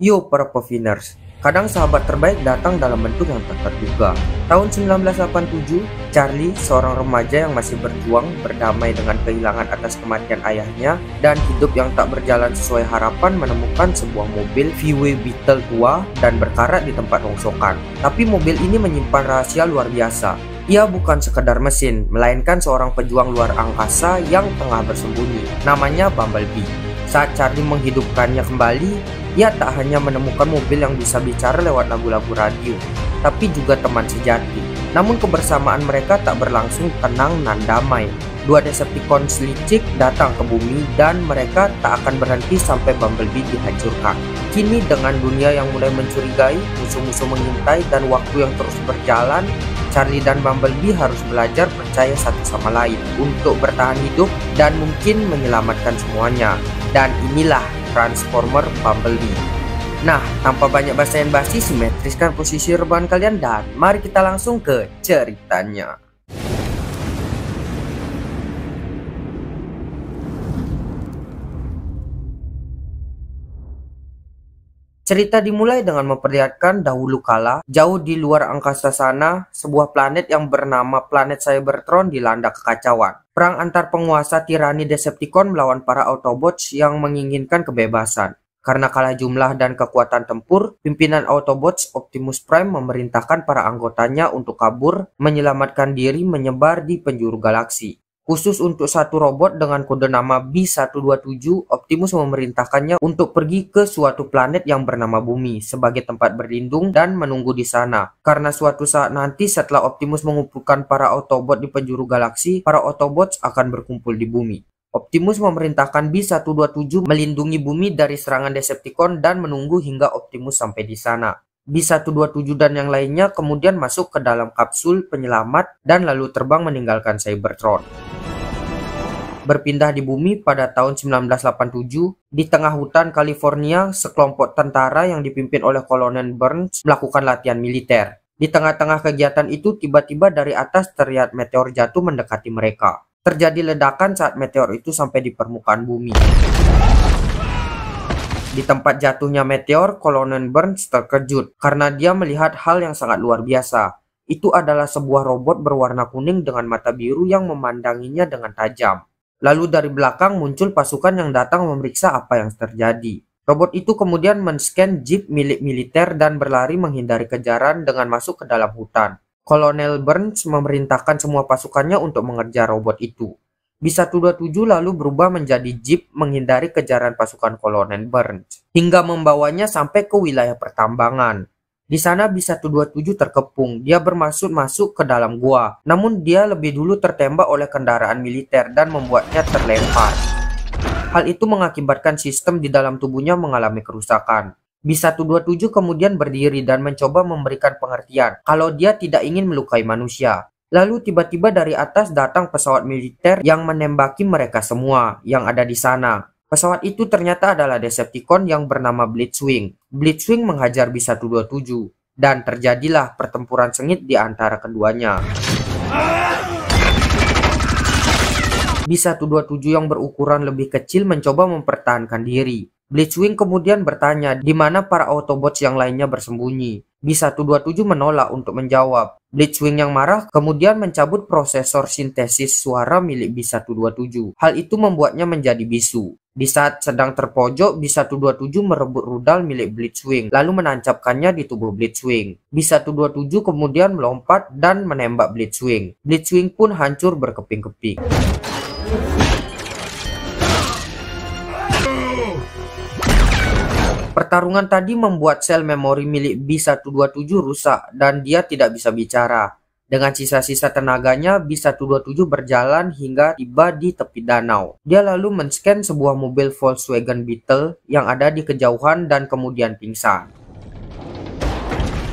Yo para Poviners, kadang sahabat terbaik datang dalam bentuk yang tak terduga. Tahun 1987, Charlie, seorang remaja yang masih berjuang berdamai dengan kehilangan atas kematian ayahnya dan hidup yang tak berjalan sesuai harapan, menemukan sebuah mobil VW Beetle tua dan berkarat di tempat rongsokan. Tapi mobil ini menyimpan rahasia luar biasa. Ia bukan sekedar mesin, melainkan seorang pejuang luar angkasa yang tengah bersembunyi. Namanya Bumblebee. Saat Charlie menghidupkannya kembali, ia tak hanya menemukan mobil yang bisa bicara lewat lagu-lagu radio, tapi juga teman sejati. Namun kebersamaan mereka tak berlangsung tenang dan damai. Dua Decepticons licik datang ke bumi dan mereka tak akan berhenti sampai Bumblebee dihancurkan. Kini dengan dunia yang mulai mencurigai, musuh-musuh mengintai, dan waktu yang terus berjalan, Charlie dan Bumblebee harus belajar percaya satu sama lain untuk bertahan hidup dan mungkin menyelamatkan semuanya. Dan inilah Transformer Bumblebee. Nah, tanpa banyak basa-basi, simetriskan posisi rebahan kalian dan mari kita langsung ke ceritanya. Cerita dimulai dengan memperlihatkan dahulu kala, jauh di luar angkasa sana, sebuah planet yang bernama planet Cybertron dilanda kekacauan. Perang antar penguasa tirani Decepticon melawan para Autobots yang menginginkan kebebasan. Karena kalah jumlah dan kekuatan tempur, pimpinan Autobots Optimus Prime memerintahkan para anggotanya untuk kabur, menyelamatkan diri menyebar di penjuru galaksi. Khusus untuk satu robot dengan kode nama B-127, Optimus memerintahkannya untuk pergi ke suatu planet yang bernama Bumi sebagai tempat berlindung dan menunggu di sana. Karena suatu saat nanti setelah Optimus mengumpulkan para Autobot di penjuru galaksi, para Autobots akan berkumpul di Bumi. Optimus memerintahkan B-127 melindungi Bumi dari serangan Decepticon dan menunggu hingga Optimus sampai di sana. B-127 dan yang lainnya kemudian masuk ke dalam kapsul penyelamat dan lalu terbang meninggalkan Cybertron. Berpindah di bumi pada tahun 1987, di tengah hutan California, sekelompok tentara yang dipimpin oleh Kolonel Burns melakukan latihan militer. Di tengah-tengah kegiatan itu, tiba-tiba dari atas terlihat meteor jatuh mendekati mereka. Terjadi ledakan saat meteor itu sampai di permukaan bumi. Di tempat jatuhnya meteor, Kolonel Burns terkejut karena dia melihat hal yang sangat luar biasa. Itu adalah sebuah robot berwarna kuning dengan mata biru yang memandanginya dengan tajam. Lalu dari belakang muncul pasukan yang datang memeriksa apa yang terjadi. Robot itu kemudian men-scan jeep milik militer dan berlari menghindari kejaran dengan masuk ke dalam hutan. Kolonel Burns memerintahkan semua pasukannya untuk mengejar robot itu. B-127 lalu berubah menjadi jeep menghindari kejaran pasukan Kolonel Burns, hingga membawanya sampai ke wilayah pertambangan. Di sana B-127 terkepung, dia bermaksud masuk ke dalam gua, namun dia lebih dulu tertembak oleh kendaraan militer dan membuatnya terlempar. Hal itu mengakibatkan sistem di dalam tubuhnya mengalami kerusakan. B-127 kemudian berdiri dan mencoba memberikan pengertian kalau dia tidak ingin melukai manusia. Lalu tiba-tiba dari atas datang pesawat militer yang menembaki mereka semua yang ada di sana. Pesawat itu ternyata adalah Decepticon yang bernama Blitzwing. Blitzwing menghajar B-127 dan terjadilah pertempuran sengit di antara keduanya. B-127 yang berukuran lebih kecil mencoba mempertahankan diri. Blitzwing kemudian bertanya di mana para Autobots yang lainnya bersembunyi. B-127 menolak untuk menjawab. Blitzwing yang marah kemudian mencabut prosesor sintesis suara milik B-127. Hal itu membuatnya menjadi bisu. Di saat sedang terpojok, B-127 merebut rudal milik Blitzwing, lalu menancapkannya di tubuh Blitzwing. B-127 kemudian melompat dan menembak Blitzwing. Blitzwing pun hancur berkeping-keping. Pertarungan tadi membuat sel memori milik B-127 rusak dan dia tidak bisa bicara. Dengan sisa-sisa tenaganya, B-127 berjalan hingga tiba di tepi danau. Dia lalu men-scan sebuah mobil Volkswagen Beetle yang ada di kejauhan dan kemudian pingsan.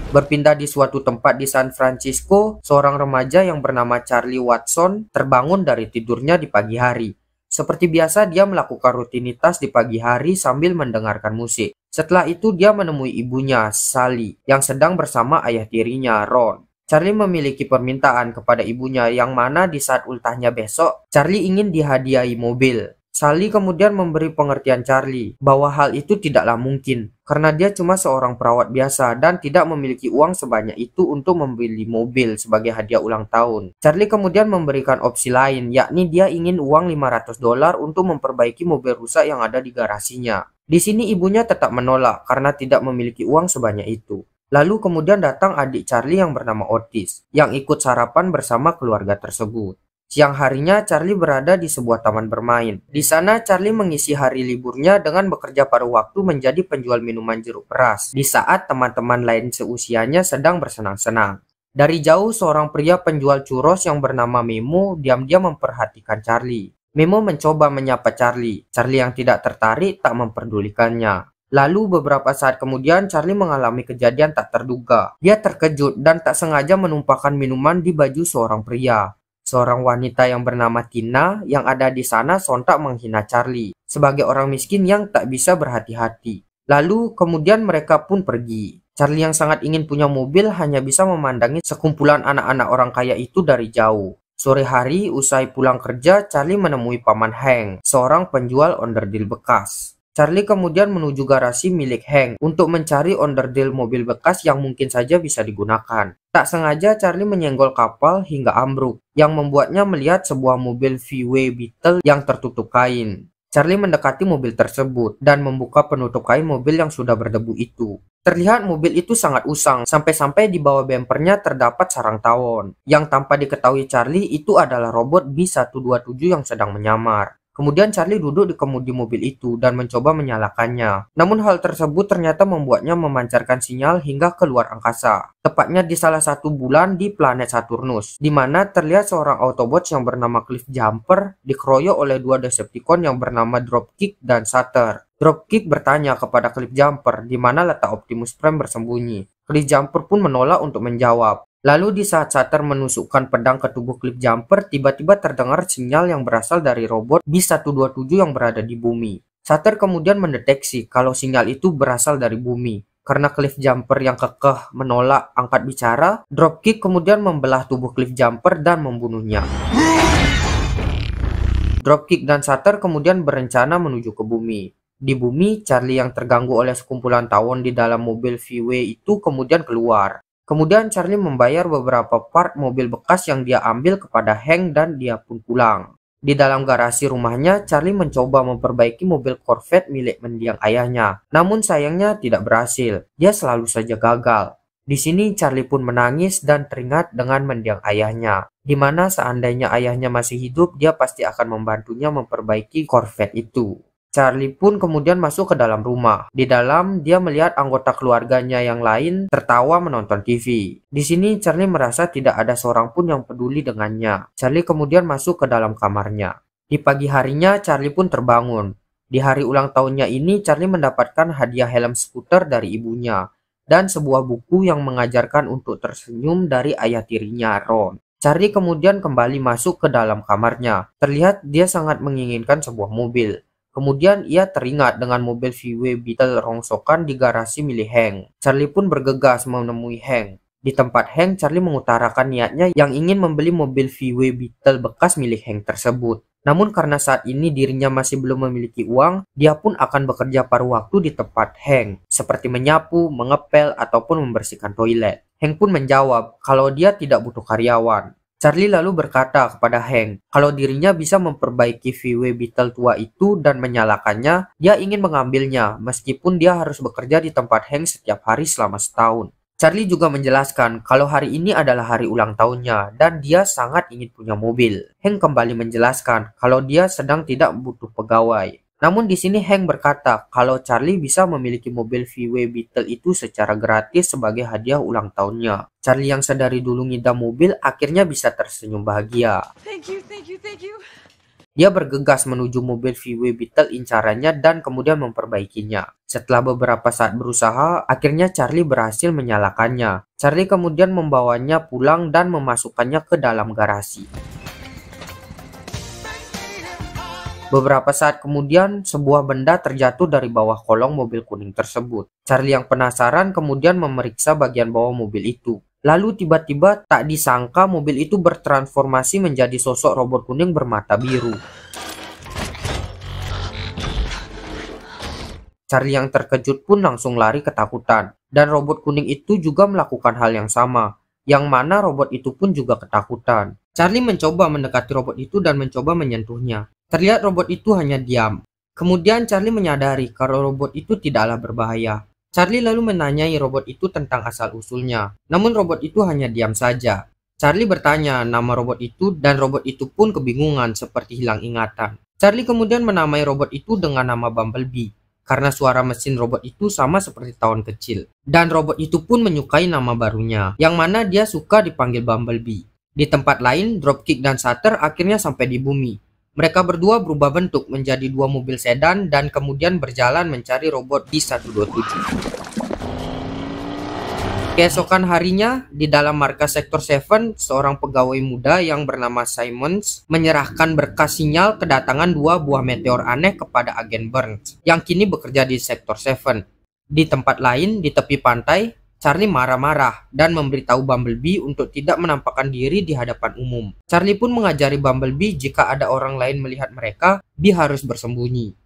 Berpindah di suatu tempat di San Francisco, seorang remaja yang bernama Charlie Watson terbangun dari tidurnya di pagi hari. Seperti biasa, dia melakukan rutinitas di pagi hari sambil mendengarkan musik. Setelah itu, dia menemui ibunya, Sally, yang sedang bersama ayah tirinya, Ron. Charlie memiliki permintaan kepada ibunya yang mana di saat ultahnya besok, Charlie ingin dihadiahi mobil. Sally kemudian memberi pengertian Charlie bahwa hal itu tidaklah mungkin karena dia cuma seorang perawat biasa dan tidak memiliki uang sebanyak itu untuk membeli mobil sebagai hadiah ulang tahun. Charlie kemudian memberikan opsi lain, yakni dia ingin uang $500 untuk memperbaiki mobil rusak yang ada di garasinya. Di sini ibunya tetap menolak karena tidak memiliki uang sebanyak itu. Lalu kemudian datang adik Charlie yang bernama Otis yang ikut sarapan bersama keluarga tersebut. Siang harinya Charlie berada di sebuah taman bermain. Di sana Charlie mengisi hari liburnya dengan bekerja paruh waktu menjadi penjual minuman jeruk peras di saat teman-teman lain seusianya sedang bersenang-senang. Dari jauh seorang pria penjual churros yang bernama Memo diam-diam memperhatikan Charlie. Memo mencoba menyapa Charlie. Charlie yang tidak tertarik tak memperdulikannya. Lalu beberapa saat kemudian Charlie mengalami kejadian tak terduga. Dia terkejut dan tak sengaja menumpahkan minuman di baju seorang pria. Seorang wanita yang bernama Tina yang ada di sana sontak menghina Charlie sebagai orang miskin yang tak bisa berhati-hati. Lalu kemudian mereka pun pergi. Charlie yang sangat ingin punya mobil hanya bisa memandangi sekumpulan anak-anak orang kaya itu dari jauh. Sore hari usai pulang kerja, Charlie menemui Paman Hank, seorang penjual onderdil bekas. Charlie kemudian menuju garasi milik Hank untuk mencari onderdil mobil bekas yang mungkin saja bisa digunakan. Tak sengaja Charlie menyenggol kapal hingga ambruk, yang membuatnya melihat sebuah mobil VW Beetle yang tertutup kain. Charlie mendekati mobil tersebut dan membuka penutup kain mobil yang sudah berdebu itu. Terlihat mobil itu sangat usang, sampai-sampai di bawah bempernya terdapat sarang tawon, yang tanpa diketahui Charlie itu adalah robot B-127 yang sedang menyamar. Kemudian Charlie duduk di kemudi mobil itu dan mencoba menyalakannya. Namun hal tersebut ternyata membuatnya memancarkan sinyal hingga keluar angkasa. Tepatnya di salah satu bulan di planet Saturnus, di mana terlihat seorang Autobot yang bernama Cliff Jumper dikeroyok oleh dua Decepticon yang bernama Dropkick dan Shatter. Dropkick bertanya kepada Cliff Jumper di mana letak Optimus Prime bersembunyi. Cliff Jumper pun menolak untuk menjawab. Lalu di saat Shatter menusukkan pedang ke tubuh Cliff Jumper, tiba-tiba terdengar sinyal yang berasal dari robot B-127 yang berada di bumi. Shatter kemudian mendeteksi kalau sinyal itu berasal dari bumi. Karena Cliff Jumper yang kekeh menolak angkat bicara, Dropkick kemudian membelah tubuh Cliff Jumper dan membunuhnya. Dropkick dan Shatter kemudian berencana menuju ke bumi. Di bumi, Charlie yang terganggu oleh sekumpulan tawon di dalam mobil VW itu kemudian keluar. Kemudian Charlie membayar beberapa part mobil bekas yang dia ambil kepada Hank dan dia pun pulang. Di dalam garasi rumahnya, Charlie mencoba memperbaiki mobil Corvette milik mendiang ayahnya. Namun sayangnya tidak berhasil. Dia selalu saja gagal. Di sini Charlie pun menangis dan teringat dengan mendiang ayahnya. Di mana seandainya ayahnya masih hidup, dia pasti akan membantunya memperbaiki Corvette itu. Charlie pun kemudian masuk ke dalam rumah. Di dalam, dia melihat anggota keluarganya yang lain tertawa menonton TV. Di sini, Charlie merasa tidak ada seorang pun yang peduli dengannya. Charlie kemudian masuk ke dalam kamarnya. Di pagi harinya, Charlie pun terbangun. Di hari ulang tahunnya ini, Charlie mendapatkan hadiah helm skuter dari ibunya dan sebuah buku yang mengajarkan untuk tersenyum dari ayah tirinya, Ron. Charlie kemudian kembali masuk ke dalam kamarnya. Terlihat dia sangat menginginkan sebuah mobil. Kemudian ia teringat dengan mobil VW Beetle rongsokan di garasi milik Hank. Charlie pun bergegas menemui Hank. Di tempat Hank, Charlie mengutarakan niatnya yang ingin membeli mobil VW Beetle bekas milik Hank tersebut. Namun karena saat ini dirinya masih belum memiliki uang, dia pun akan bekerja paruh waktu di tempat Hank, seperti menyapu, mengepel, ataupun membersihkan toilet. Hank pun menjawab kalau dia tidak butuh karyawan. Charlie lalu berkata kepada Hank kalau dirinya bisa memperbaiki VW Beetle tua itu dan menyalakannya, dia ingin mengambilnya meskipun dia harus bekerja di tempat Hank setiap hari selama setahun. Charlie juga menjelaskan kalau hari ini adalah hari ulang tahunnya dan dia sangat ingin punya mobil. Hank kembali menjelaskan kalau dia sedang tidak butuh pegawai. Namun di sini Hank berkata kalau Charlie bisa memiliki mobil VW Beetle itu secara gratis sebagai hadiah ulang tahunnya. Charlie yang sedari dulu ngidam mobil akhirnya bisa tersenyum bahagia. Thank you. Dia bergegas menuju mobil VW Beetle incarannya dan kemudian memperbaikinya. Setelah beberapa saat berusaha, akhirnya Charlie berhasil menyalakannya. Charlie kemudian membawanya pulang dan memasukkannya ke dalam garasi. Beberapa saat kemudian, sebuah benda terjatuh dari bawah kolong mobil kuning tersebut. Charlie yang penasaran kemudian memeriksa bagian bawah mobil itu. Lalu tiba-tiba tak disangka mobil itu bertransformasi menjadi sosok robot kuning bermata biru. Charlie yang terkejut pun langsung lari ketakutan, dan robot kuning itu juga melakukan hal yang sama, yang mana robot itu pun juga ketakutan. Charlie mencoba mendekati robot itu dan mencoba menyentuhnya. Terlihat robot itu hanya diam. Kemudian Charlie menyadari kalau robot itu tidaklah berbahaya. Charlie lalu menanyai robot itu tentang asal-usulnya, namun robot itu hanya diam saja. Charlie bertanya nama robot itu dan robot itu pun kebingungan seperti hilang ingatan. Charlie kemudian menamai robot itu dengan nama Bumblebee, karena suara mesin robot itu sama seperti tawon kecil. Dan robot itu pun menyukai nama barunya, yang mana dia suka dipanggil Bumblebee. Di tempat lain, Dropkick dan Sutter akhirnya sampai di bumi. Mereka berdua berubah bentuk menjadi dua mobil sedan dan kemudian berjalan mencari robot B-127. Keesokan harinya, di dalam markas Sektor 7, seorang pegawai muda yang bernama Simmons menyerahkan berkas sinyal kedatangan dua buah meteor aneh kepada agen Burns, yang kini bekerja di Sektor 7. Di tempat lain, di tepi pantai, Charlie marah-marah dan memberitahu Bumblebee untuk tidak menampakkan diri di hadapan umum. Charlie pun mengajari Bumblebee jika ada orang lain melihat mereka, Bee harus bersembunyi.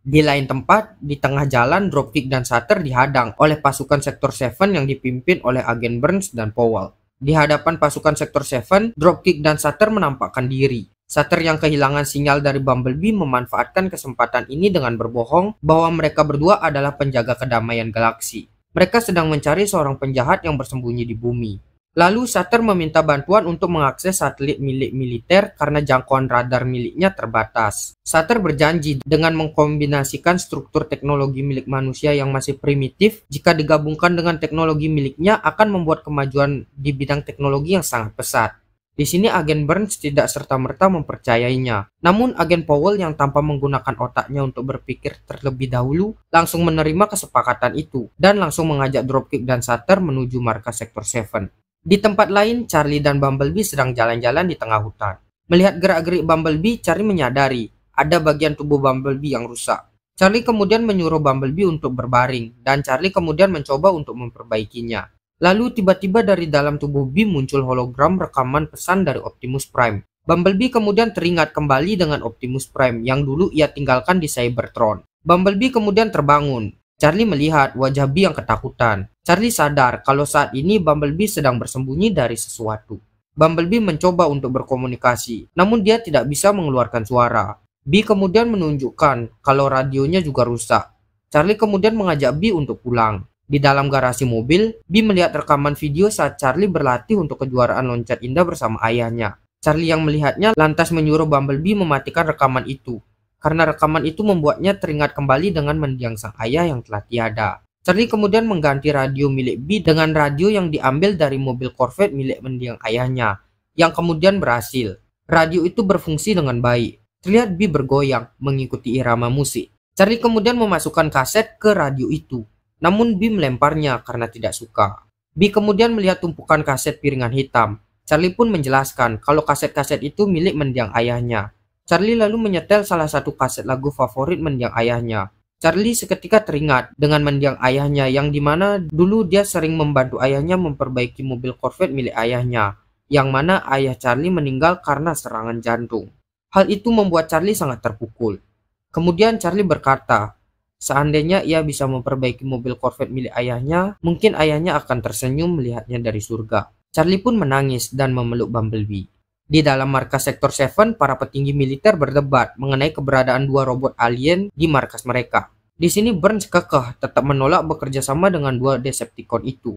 Di lain tempat, di tengah jalan, Dropkick dan Sutter dihadang oleh pasukan Sektor 7 yang dipimpin oleh agen Burns dan Powell. Di hadapan pasukan Sektor 7, Dropkick dan Sutter menampakkan diri. Sutter yang kehilangan sinyal dari Bumblebee memanfaatkan kesempatan ini dengan berbohong bahwa mereka berdua adalah penjaga kedamaian galaksi. Mereka sedang mencari seorang penjahat yang bersembunyi di bumi. Lalu Sutter meminta bantuan untuk mengakses satelit milik militer karena jangkauan radar miliknya terbatas. Sutter berjanji dengan mengkombinasikan struktur teknologi milik manusia yang masih primitif jika digabungkan dengan teknologi miliknya akan membuat kemajuan di bidang teknologi yang sangat pesat. Di sini agen Burns tidak serta-merta mempercayainya. Namun agen Powell yang tanpa menggunakan otaknya untuk berpikir terlebih dahulu langsung menerima kesepakatan itu dan langsung mengajak Dropkick dan Sutter menuju markas Sektor 7. Di tempat lain, Charlie dan Bumblebee sedang jalan-jalan di tengah hutan. Melihat gerak-gerik Bumblebee, Charlie menyadari ada bagian tubuh Bumblebee yang rusak. Charlie kemudian menyuruh Bumblebee untuk berbaring, dan Charlie kemudian mencoba untuk memperbaikinya. Lalu tiba-tiba dari dalam tubuh Bee muncul hologram rekaman pesan dari Optimus Prime. Bumblebee kemudian teringat kembali dengan Optimus Prime yang dulu ia tinggalkan di Cybertron. Bumblebee kemudian terbangun. Charlie melihat wajah Bee yang ketakutan. Charlie sadar kalau saat ini Bumblebee sedang bersembunyi dari sesuatu. Bumblebee mencoba untuk berkomunikasi, namun dia tidak bisa mengeluarkan suara. Bee kemudian menunjukkan kalau radionya juga rusak. Charlie kemudian mengajak Bee untuk pulang. Di dalam garasi mobil, Bee melihat rekaman video saat Charlie berlatih untuk kejuaraan loncat indah bersama ayahnya. Charlie yang melihatnya lantas menyuruh Bumblebee mematikan rekaman itu, karena rekaman itu membuatnya teringat kembali dengan mendiang sang ayah yang telah tiada. Charlie kemudian mengganti radio milik Bee dengan radio yang diambil dari mobil Corvette milik mendiang ayahnya, yang kemudian berhasil. Radio itu berfungsi dengan baik. Terlihat Bee bergoyang mengikuti irama musik. Charlie kemudian memasukkan kaset ke radio itu, namun Bee melemparnya karena tidak suka. Bee kemudian melihat tumpukan kaset piringan hitam. Charlie pun menjelaskan kalau kaset-kaset itu milik mendiang ayahnya. Charlie lalu menyetel salah satu kaset lagu favorit mendiang ayahnya. Charlie seketika teringat dengan mendiang ayahnya yang dimana dulu dia sering membantu ayahnya memperbaiki mobil Corvette milik ayahnya, yang mana ayah Charlie meninggal karena serangan jantung. Hal itu membuat Charlie sangat terpukul. Kemudian Charlie berkata, seandainya ia bisa memperbaiki mobil Corvette milik ayahnya, mungkin ayahnya akan tersenyum melihatnya dari surga. Charlie pun menangis dan memeluk Bumblebee. Di dalam markas Sektor 7, para petinggi militer berdebat mengenai keberadaan dua robot alien di markas mereka. Di sini Burns kekeh tetap menolak bekerja sama dengan dua Decepticon itu.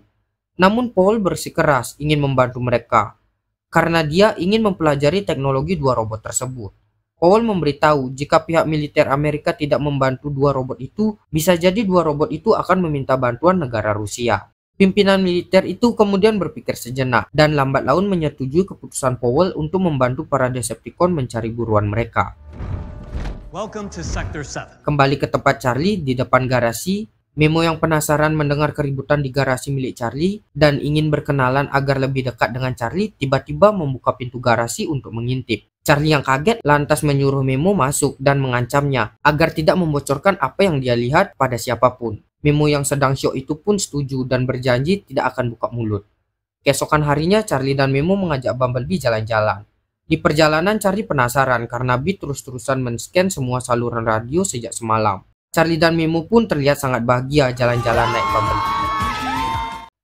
Namun Paul bersikeras ingin membantu mereka, karena dia ingin mempelajari teknologi dua robot tersebut. Paul memberitahu jika pihak militer Amerika tidak membantu dua robot itu, bisa jadi dua robot itu akan meminta bantuan negara Rusia. Pimpinan militer itu kemudian berpikir sejenak dan lambat laun menyetujui keputusan Powell untuk membantu para Decepticon mencari buruan mereka. Welcome to Sector 7. Kembali ke tempat Charlie di depan garasi, Memo yang penasaran mendengar keributan di garasi milik Charlie dan ingin berkenalan agar lebih dekat dengan Charlie tiba-tiba membuka pintu garasi untuk mengintip. Charlie yang kaget lantas menyuruh Memo masuk dan mengancamnya agar tidak membocorkan apa yang dia lihat pada siapapun. Memo yang sedang syok itu pun setuju dan berjanji tidak akan buka mulut. Keesokan harinya Charlie dan Memo mengajak Bumblebee jalan-jalan. Di perjalanan Charlie penasaran karena Bee terus-terusan men-scan semua saluran radio sejak semalam. Charlie dan Memo pun terlihat sangat bahagia jalan-jalan naik Bumblebee.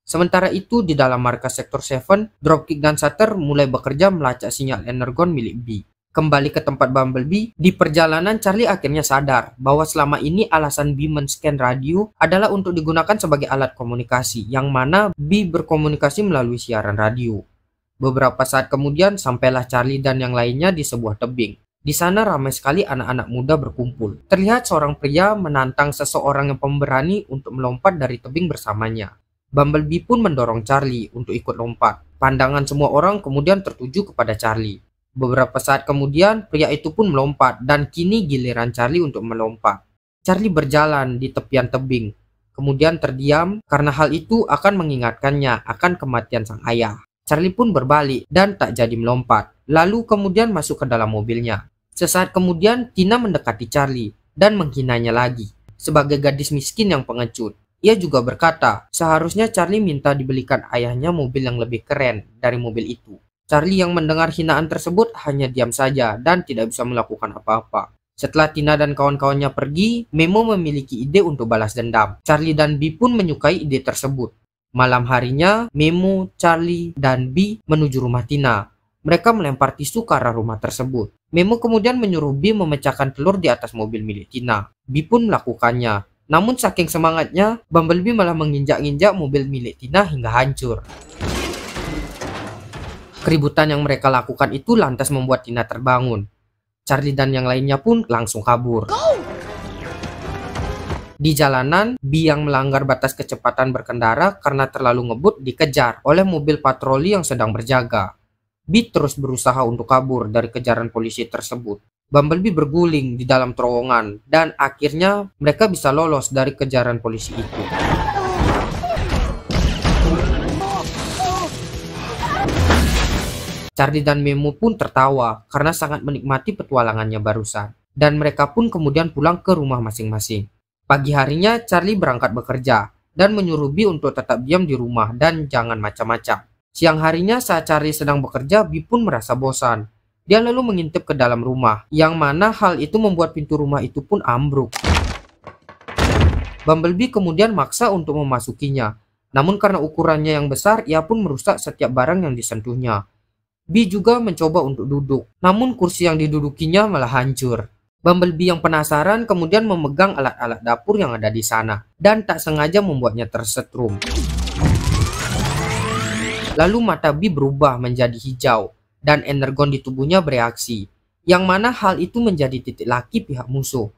Sementara itu di dalam markas Sektor 7, Dropkick dan Sutter mulai bekerja melacak sinyal energon milik B. Kembali ke tempat Bumblebee, di perjalanan Charlie akhirnya sadar bahwa selama ini alasan B men-scan radio adalah untuk digunakan sebagai alat komunikasi, yang mana B berkomunikasi melalui siaran radio. Beberapa saat kemudian sampailah Charlie dan yang lainnya di sebuah tebing. Di sana ramai sekali anak-anak muda berkumpul. Terlihat seorang pria menantang seseorang yang pemberani untuk melompat dari tebing bersamanya. Bumblebee pun mendorong Charlie untuk ikut lompat. Pandangan semua orang kemudian tertuju kepada Charlie. Beberapa saat kemudian pria itu pun melompat dan kini giliran Charlie untuk melompat. Charlie berjalan di tepian tebing, kemudian terdiam karena hal itu akan mengingatkannya akan kematian sang ayah. Charlie pun berbalik dan tak jadi melompat, lalu kemudian masuk ke dalam mobilnya. Sesaat kemudian Tina mendekati Charlie dan menghinanya lagi sebagai gadis miskin yang pengecut. Ia juga berkata seharusnya Charlie minta dibelikan ayahnya mobil yang lebih keren dari mobil itu. Charlie yang mendengar hinaan tersebut hanya diam saja dan tidak bisa melakukan apa-apa. Setelah Tina dan kawan-kawannya pergi, Memo memiliki ide untuk balas dendam. Charlie dan B pun menyukai ide tersebut. Malam harinya, Memo, Charlie, dan B menuju rumah Tina. Mereka melempar tisu ke arah rumah tersebut. Memo kemudian menyuruh B memecahkan telur di atas mobil milik Tina. B pun melakukannya. Namun saking semangatnya, Bumblebee malah menginjak-injak mobil milik Tina hingga hancur. Keributan yang mereka lakukan itu lantas membuat Tina terbangun. Charlie dan yang lainnya pun langsung kabur. Di jalanan, B yang melanggar batas kecepatan berkendara karena terlalu ngebut dikejar oleh mobil patroli yang sedang berjaga. B terus berusaha untuk kabur dari kejaran polisi tersebut. Bumblebee berguling di dalam terowongan dan akhirnya mereka bisa lolos dari kejaran polisi itu. Charlie dan Memo pun tertawa karena sangat menikmati petualangannya barusan. Dan mereka pun kemudian pulang ke rumah masing-masing. Pagi harinya Charlie berangkat bekerja dan menyuruh B untuk tetap diam di rumah dan jangan macam-macam. Siang harinya saat Charlie sedang bekerja, B pun merasa bosan. Dia lalu mengintip ke dalam rumah, yang mana hal itu membuat pintu rumah itu pun ambruk. Bumblebee kemudian maksa untuk memasukinya. Namun karena ukurannya yang besar, ia pun merusak setiap barang yang disentuhnya. B juga mencoba untuk duduk, namun kursi yang didudukinya malah hancur. Bumblebee yang penasaran kemudian memegang alat-alat dapur yang ada di sana dan tak sengaja membuatnya tersetrum. Lalu mata B berubah menjadi hijau dan energon di tubuhnya bereaksi, yang mana hal itu menjadi titik laki pihak musuh.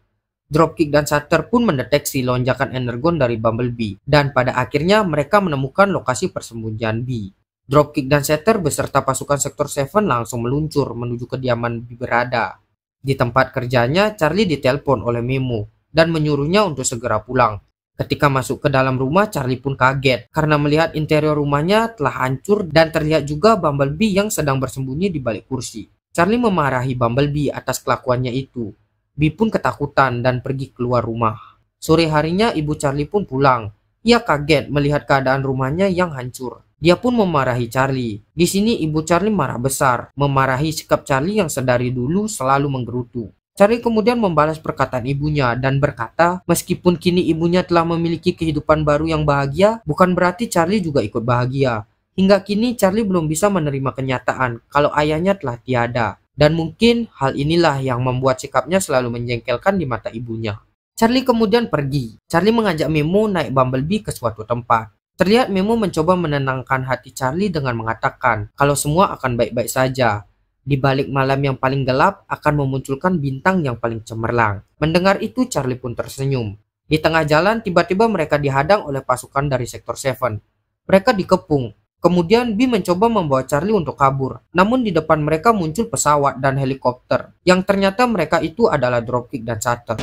Dropkick dan Sutter pun mendeteksi lonjakan energon dari Bumblebee dan pada akhirnya mereka menemukan lokasi persembunyian B. Dropkick dan Sutter beserta pasukan Sektor 7 langsung meluncur menuju kediaman B berada. Di tempat kerjanya, Charlie ditelepon oleh Memo dan menyuruhnya untuk segera pulang. Ketika masuk ke dalam rumah, Charlie pun kaget karena melihat interior rumahnya telah hancur dan terlihat juga Bumblebee yang sedang bersembunyi di balik kursi. Charlie memarahi Bumblebee atas kelakuannya itu. B pun ketakutan dan pergi keluar rumah. Sore harinya ibu Charlie pun pulang. Ia kaget melihat keadaan rumahnya yang hancur. Dia pun memarahi Charlie. Di sini ibu Charlie marah besar, memarahi sikap Charlie yang sedari dulu selalu menggerutu. Charlie kemudian membalas perkataan ibunya dan berkata, meskipun kini ibunya telah memiliki kehidupan baru yang bahagia, bukan berarti Charlie juga ikut bahagia. Hingga kini Charlie belum bisa menerima kenyataan kalau ayahnya telah tiada. Dan mungkin hal inilah yang membuat sikapnya selalu menjengkelkan di mata ibunya. Charlie kemudian pergi. Charlie mengajak Memo naik Bumblebee ke suatu tempat. Terlihat Memo mencoba menenangkan hati Charlie dengan mengatakan kalau semua akan baik-baik saja. Di balik malam yang paling gelap akan memunculkan bintang yang paling cemerlang. Mendengar itu Charlie pun tersenyum. Di tengah jalan tiba-tiba mereka dihadang oleh pasukan dari Sektor 7. Mereka dikepung. Kemudian B mencoba membawa Charlie untuk kabur. Namun di depan mereka muncul pesawat dan helikopter. Yang ternyata mereka itu adalah Dropkick dan Sutter.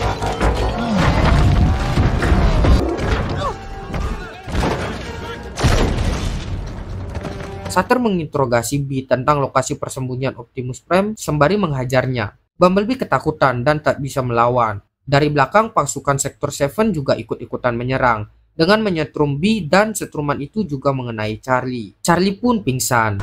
Sutter menginterogasi B tentang lokasi persembunyian Optimus Prime sembari menghajarnya. Bumblebee ketakutan dan tak bisa melawan. Dari belakang pasukan Sektor 7 juga ikut-ikutan menyerang dengan menyetrum B dan setruman itu juga mengenai Charlie. Charlie pun pingsan.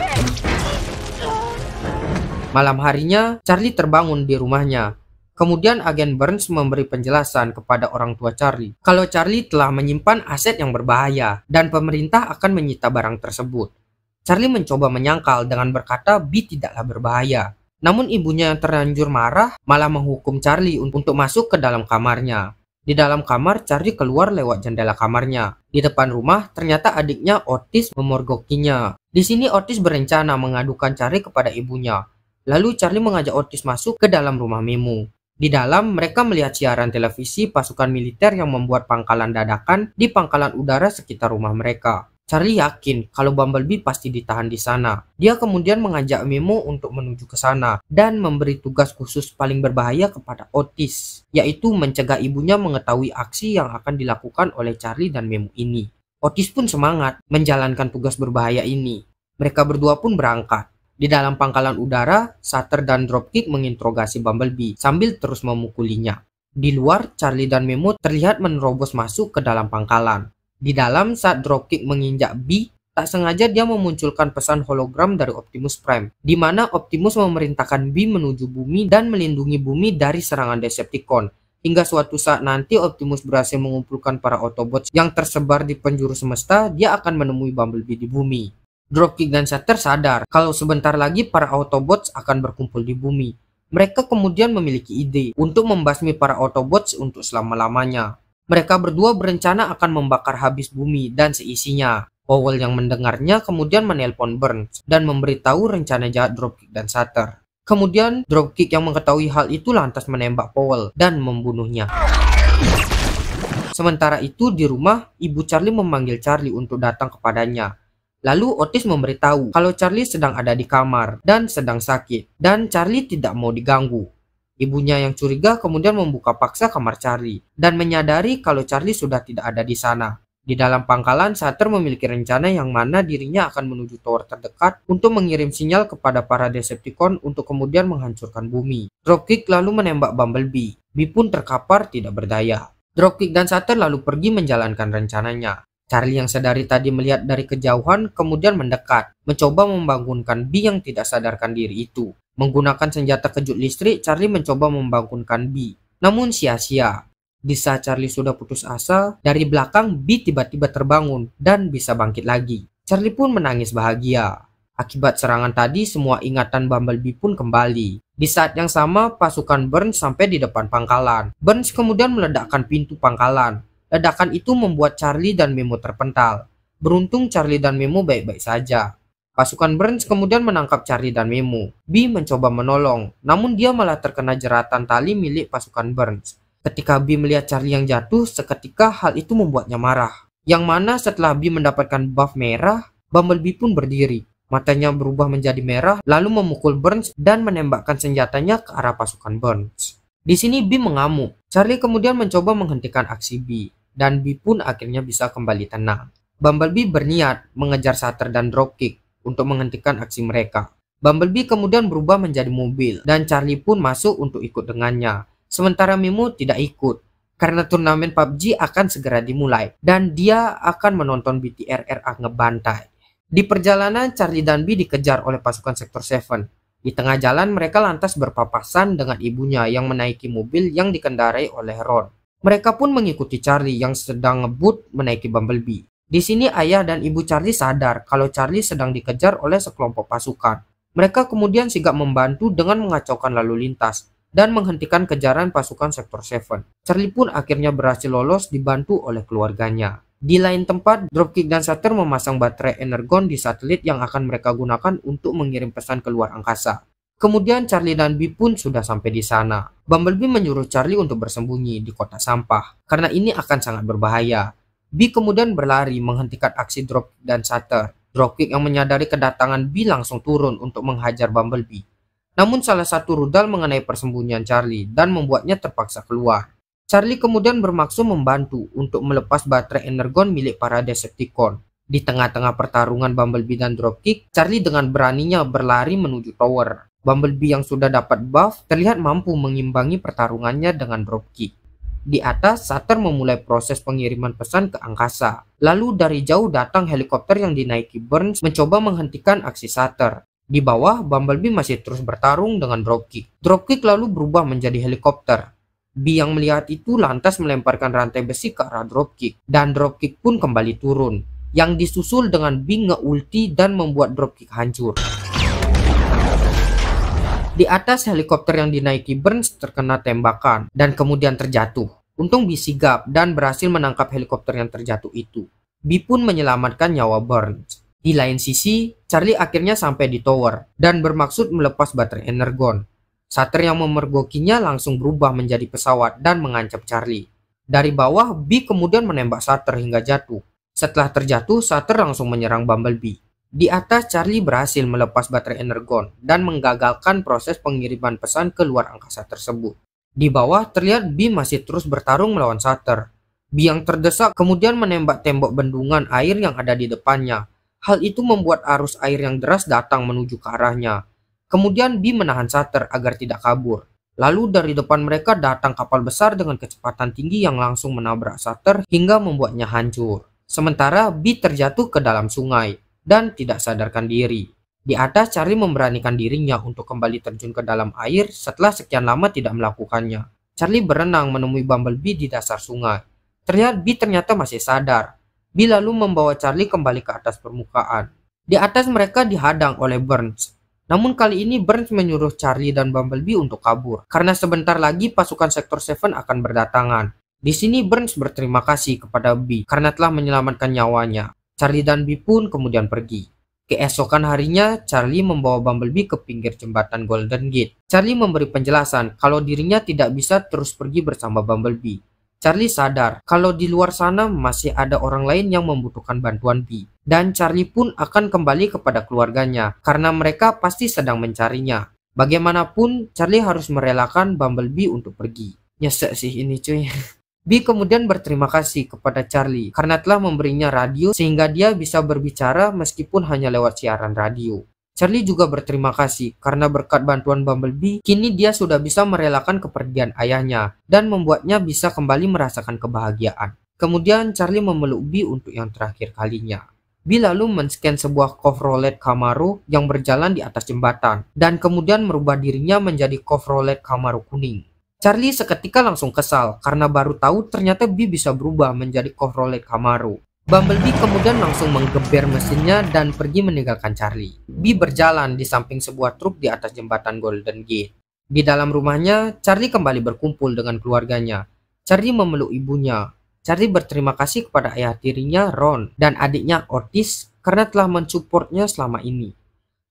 Malam harinya Charlie terbangun di rumahnya. Kemudian agen Burns memberi penjelasan kepada orang tua Charlie kalau Charlie telah menyimpan aset yang berbahaya dan pemerintah akan menyita barang tersebut. Charlie mencoba menyangkal dengan berkata B tidaklah berbahaya. Namun ibunya yang terlanjur marah malah menghukum Charlie untuk masuk ke dalam kamarnya. Di dalam kamar, Charlie keluar lewat jendela kamarnya. Di depan rumah, ternyata adiknya Otis memergokinya. Di sini Otis berencana mengadukan Charlie kepada ibunya. Lalu Charlie mengajak Otis masuk ke dalam rumah Memo. Di dalam, mereka melihat siaran televisi pasukan militer yang membuat pangkalan dadakan di pangkalan udara sekitar rumah mereka. Charlie yakin kalau Bumblebee pasti ditahan di sana. Dia kemudian mengajak Memo untuk menuju ke sana dan memberi tugas khusus paling berbahaya kepada Otis, yaitu mencegah ibunya mengetahui aksi yang akan dilakukan oleh Charlie dan Memo ini. Otis pun semangat menjalankan tugas berbahaya ini. Mereka berdua pun berangkat. Di dalam pangkalan udara, Sutter dan Dropkick menginterogasi Bumblebee sambil terus memukulinya. Di luar, Charlie dan Memo terlihat menerobos masuk ke dalam pangkalan. Di dalam, saat Dropkick menginjak B, tak sengaja dia memunculkan pesan hologram dari Optimus Prime, di mana Optimus memerintahkan B menuju bumi dan melindungi bumi dari serangan Decepticon. Hingga suatu saat nanti Optimus berhasil mengumpulkan para Autobots yang tersebar di penjuru semesta, dia akan menemui Bumblebee di bumi. Dropkick dan Sutter sadar kalau sebentar lagi para Autobots akan berkumpul di bumi. Mereka kemudian memiliki ide untuk membasmi para Autobots untuk selama-lamanya. Mereka berdua berencana akan membakar habis bumi dan seisinya. Powell yang mendengarnya kemudian menelpon Burns dan memberitahu rencana jahat Dropkick dan Sutter. Kemudian Dropkick yang mengetahui hal itu lantas menembak Powell dan membunuhnya. Sementara itu di rumah, ibu Charlie memanggil Charlie untuk datang kepadanya. Lalu Otis memberitahu kalau Charlie sedang ada di kamar dan sedang sakit, dan Charlie tidak mau diganggu. Ibunya yang curiga kemudian membuka paksa kamar Charlie dan menyadari kalau Charlie sudah tidak ada di sana. Di dalam pangkalan, Sutter memiliki rencana yang mana dirinya akan menuju tower terdekat untuk mengirim sinyal kepada para Decepticon untuk kemudian menghancurkan bumi. Dropkick lalu menembak Bumblebee. B pun terkapar tidak berdaya. Dropkick dan Sutter lalu pergi menjalankan rencananya. Charlie yang sedari tadi melihat dari kejauhan kemudian mendekat, mencoba membangunkan B yang tidak sadarkan diri itu. Menggunakan senjata kejut listrik, Charlie mencoba membangunkan B. Namun sia-sia. Di saat Charlie sudah putus asa, dari belakang B tiba-tiba terbangun dan bisa bangkit lagi. Charlie pun menangis bahagia. Akibat serangan tadi, semua ingatan Bumblebee pun kembali. Di saat yang sama, pasukan Burns sampai di depan pangkalan. Burns kemudian meledakkan pintu pangkalan. Ledakan itu membuat Charlie dan Memo terpental. Beruntung Charlie dan Memo baik-baik saja. Pasukan Burns kemudian menangkap Charlie dan Memo. B mencoba menolong, namun dia malah terkena jeratan tali milik pasukan Burns. Ketika B melihat Charlie yang jatuh, seketika hal itu membuatnya marah. Yang mana setelah B mendapatkan buff merah, Bumblebee pun berdiri. Matanya berubah menjadi merah, lalu memukul Burns dan menembakkan senjatanya ke arah pasukan Burns. Di sini B mengamuk. Charlie kemudian mencoba menghentikan aksi B, dan B pun akhirnya bisa kembali tenang. Bumblebee berniat mengejar Sutter dan Dropkick untuk menghentikan aksi mereka. Bumblebee kemudian berubah menjadi mobil, dan Charlie pun masuk untuk ikut dengannya. Sementara Memo tidak ikut, karena turnamen PUBG akan segera dimulai, dan dia akan menonton BTRRA ngebantai. Di perjalanan, Charlie dan B dikejar oleh pasukan Sektor 7. Di tengah jalan, mereka lantas berpapasan dengan ibunya yang menaiki mobil yang dikendarai oleh Ron. Mereka pun mengikuti Charlie yang sedang ngebut menaiki Bumblebee. Di sini ayah dan ibu Charlie sadar kalau Charlie sedang dikejar oleh sekelompok pasukan. Mereka kemudian sigap membantu dengan mengacaukan lalu lintas dan menghentikan kejaran pasukan Sektor 7. Charlie pun akhirnya berhasil lolos dibantu oleh keluarganya. Di lain tempat, Dropkick dan Sutter memasang baterai energon di satelit yang akan mereka gunakan untuk mengirim pesan ke luar angkasa. Kemudian Charlie dan B pun sudah sampai di sana. Bumblebee menyuruh Charlie untuk bersembunyi di kotak sampah, karena ini akan sangat berbahaya. B kemudian berlari menghentikan aksi Dropkick dan Sutter. Dropkick yang menyadari kedatangan B langsung turun untuk menghajar Bumblebee. Namun salah satu rudal mengenai persembunyian Charlie dan membuatnya terpaksa keluar. Charlie kemudian bermaksud membantu untuk melepas baterai energon milik para Decepticon. Di tengah-tengah pertarungan Bumblebee dan Dropkick, Charlie dengan beraninya berlari menuju tower. Bumblebee yang sudah dapat buff terlihat mampu mengimbangi pertarungannya dengan Dropkick. Di atas, Sutter memulai proses pengiriman pesan ke angkasa. Lalu dari jauh datang helikopter yang dinaiki Burns mencoba menghentikan aksi Sutter. Di bawah, Bumblebee masih terus bertarung dengan Dropkick. Dropkick lalu berubah menjadi helikopter. Bee yang melihat itu lantas melemparkan rantai besi ke arah Dropkick, dan Dropkick pun kembali turun, yang disusul dengan Bee nge-ulti dan membuat Dropkick hancur. Di atas, helikopter yang dinaiki Burns terkena tembakan dan kemudian terjatuh. Untung Bee sigap dan berhasil menangkap helikopter yang terjatuh itu. Bee pun menyelamatkan nyawa Burns. Di lain sisi, Charlie akhirnya sampai di tower dan bermaksud melepas baterai energon. Sutter yang memergokinya langsung berubah menjadi pesawat dan mengancam Charlie. Dari bawah, Bee kemudian menembak Sutter hingga jatuh. Setelah terjatuh, Sutter langsung menyerang Bumblebee. Di atas, Charlie berhasil melepas baterai energon dan menggagalkan proses pengiriman pesan ke luar angkasa tersebut. Di bawah, terlihat Bee masih terus bertarung melawan Sutter. Bee yang terdesak kemudian menembak tembok bendungan air yang ada di depannya. Hal itu membuat arus air yang deras datang menuju ke arahnya. Kemudian Bee menahan Sutter agar tidak kabur. Lalu dari depan mereka datang kapal besar dengan kecepatan tinggi yang langsung menabrak Sutter hingga membuatnya hancur. Sementara Bee terjatuh ke dalam sungai dan tidak sadarkan diri. Di atas, Charlie memberanikan dirinya untuk kembali terjun ke dalam air setelah sekian lama tidak melakukannya. Charlie berenang menemui Bumblebee di dasar sungai. Terlihat Bee ternyata masih sadar. Bee lalu membawa Charlie kembali ke atas permukaan. Di atas mereka dihadang oleh Burns. Namun kali ini Burns menyuruh Charlie dan Bumblebee untuk kabur, karena sebentar lagi pasukan Sektor 7 akan berdatangan. Di sini Burns berterima kasih kepada Bee karena telah menyelamatkan nyawanya. Charlie dan Bee pun kemudian pergi. Keesokan harinya, Charlie membawa Bumblebee ke pinggir jembatan Golden Gate. Charlie memberi penjelasan kalau dirinya tidak bisa terus pergi bersama Bumblebee. Charlie sadar kalau di luar sana masih ada orang lain yang membutuhkan bantuan Bee. Dan Charlie pun akan kembali kepada keluarganya karena mereka pasti sedang mencarinya. Bagaimanapun, Charlie harus merelakan Bumblebee untuk pergi. Nyesek sih ini cuy. Bee kemudian berterima kasih kepada Charlie karena telah memberinya radio sehingga dia bisa berbicara meskipun hanya lewat siaran radio. Charlie juga berterima kasih karena berkat bantuan Bumblebee, kini dia sudah bisa merelakan kepergian ayahnya dan membuatnya bisa kembali merasakan kebahagiaan. Kemudian Charlie memeluk Bee untuk yang terakhir kalinya. Bee lalu men-scan sebuah Chevrolet Camaro yang berjalan di atas jembatan dan kemudian merubah dirinya menjadi Chevrolet Camaro kuning. Charlie seketika langsung kesal karena baru tahu ternyata Bee bisa berubah menjadi Chevrolet Camaro. Bumblebee kemudian langsung menggeber mesinnya dan pergi meninggalkan Charlie. Bee berjalan di samping sebuah truk di atas jembatan Golden Gate. Di dalam rumahnya, Charlie kembali berkumpul dengan keluarganya. Charlie memeluk ibunya. Charlie berterima kasih kepada ayah tirinya, Ron, dan adiknya Otis karena telah mensupportnya selama ini.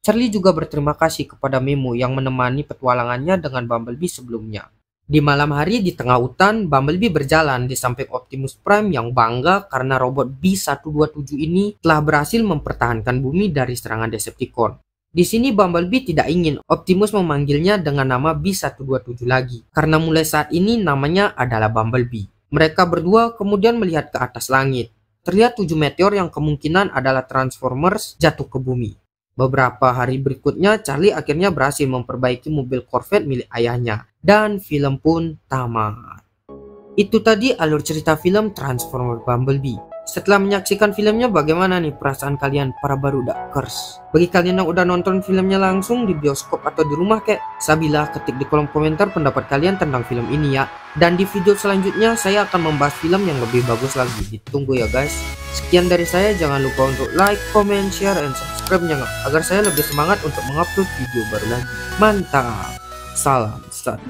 Charlie juga berterima kasih kepada Memo yang menemani petualangannya dengan Bumblebee sebelumnya. Di malam hari di tengah hutan, Bumblebee berjalan di samping Optimus Prime yang bangga karena robot B-127 ini telah berhasil mempertahankan bumi dari serangan Decepticon. Di sini Bumblebee tidak ingin Optimus memanggilnya dengan nama B-127 lagi, karena mulai saat ini namanya adalah Bumblebee. Mereka berdua kemudian melihat ke atas langit. Terlihat 7 meteor yang kemungkinan adalah Transformers jatuh ke bumi. Beberapa hari berikutnya, Charlie akhirnya berhasil memperbaiki mobil Corvette milik ayahnya. Dan film pun tamat. Itu tadi alur cerita film Transformers Bumblebee. Setelah menyaksikan filmnya, bagaimana nih perasaan kalian para barudakers? Bagi kalian yang udah nonton filmnya langsung di bioskop atau di rumah kek, Sabila ketik di kolom komentar pendapat kalian tentang film ini ya. Dan di video selanjutnya saya akan membahas film yang lebih bagus lagi. Ditunggu ya guys. Sekian dari saya, jangan lupa untuk like, comment, share, and subscribe-nya agar saya lebih semangat untuk mengupload video baru lagi. Mantap. Salam satu.